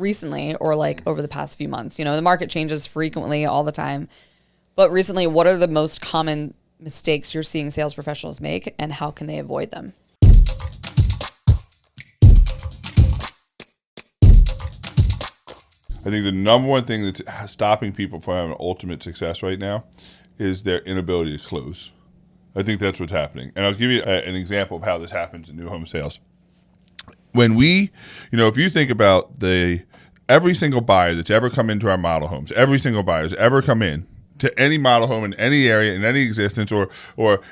recently or like over the past few months? You know, the market changes frequently all the time. But recently, what are the most common mistakes you're seeing sales professionals make, and how can they avoid them? I think the number one thing that's stopping people from having ultimate success right now is their inability to close. I think that's what's happening. And I'll give you an example of how this happens in new home sales. When if you think about every single buyer that's ever come into our model homes, every single buyer that's ever come in to any model home in any area, in any existence, or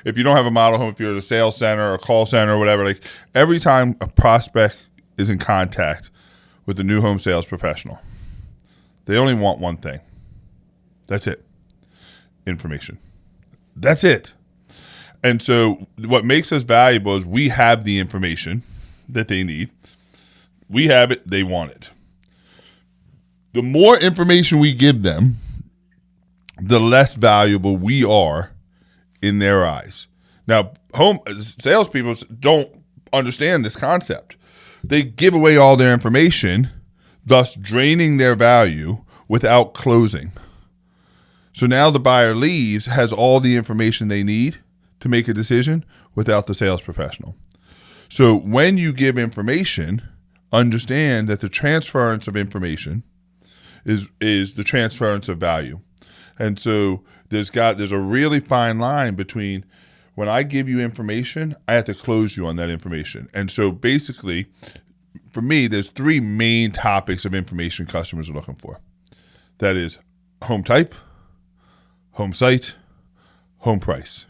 if you don't have a model home, if you're at a sales center or a call center or whatever, like every time a prospect is in contact with a new home sales professional, they only want one thing. That's it. Information. That's it. And so what makes us valuable is we have the information that they need. We have it. They want it. The more information we give them, the less valuable we are in their eyes. Now, salespeople don't understand this concept. They give away all their information, thus draining their value without closing. So now the buyer leaves, has all the information they need to make a decision without the sales professional. So when you give information, understand that the transference of information is the transference of value. And so there's a really fine line between when I give you information, I have to close you on that information. And so basically, for me, there's three main topics of information customers are looking for. That is home type, home site, home price.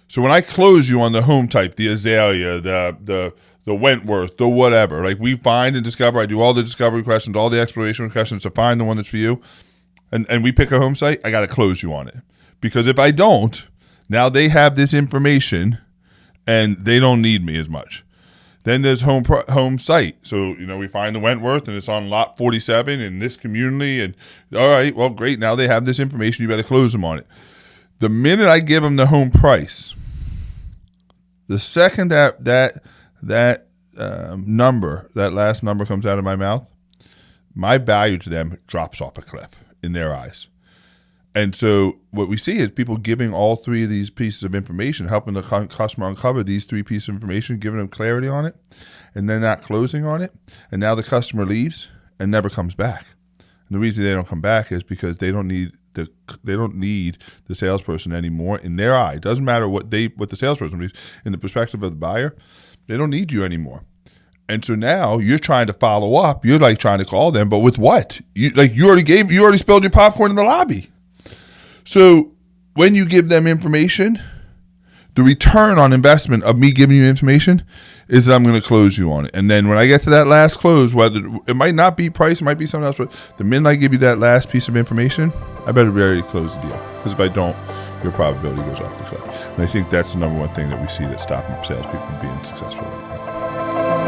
So when I close you on the home type, the Azalea, the Wentworth, the whatever, like we find and discover, I do all the discovery questions, all the exploration questions to find the one that's for you, and we pick a home site, I got to close you on it. Because if I don't, now they have this information and they don't need me as much. Then there's home site. So, we find the Wentworth and it's on lot 47 in this community. And all right, well, great. Now they have this information. You better close them on it. The minute I give them the home price, the second that last number comes out of my mouth, my value to them drops off a cliff in their eyes. And so what we see is people giving all three of these pieces of information, helping the customer uncover these three pieces of information, giving them clarity on it, and then not closing on it. And now the customer leaves and never comes back. And the reason they don't come back is because they don't need the salesperson anymore in their eye. It doesn't matter what the salesperson believes. In the perspective of the buyer, they don't need you anymore. And so now you're trying to follow up. You're like trying to call them, but with what? You already spilled your popcorn in the lobby. So when you give them information, the return on investment of me giving you information is that I'm going to close you on it. And then when I get to that last close, whether it might not be price, it might be something else, but the minute I give you that last piece of information, I better be ready to close the deal. Because if I don't, your probability goes off the cliff. And I think that's the number one thing that we see that's stopping salespeople from being successful right now.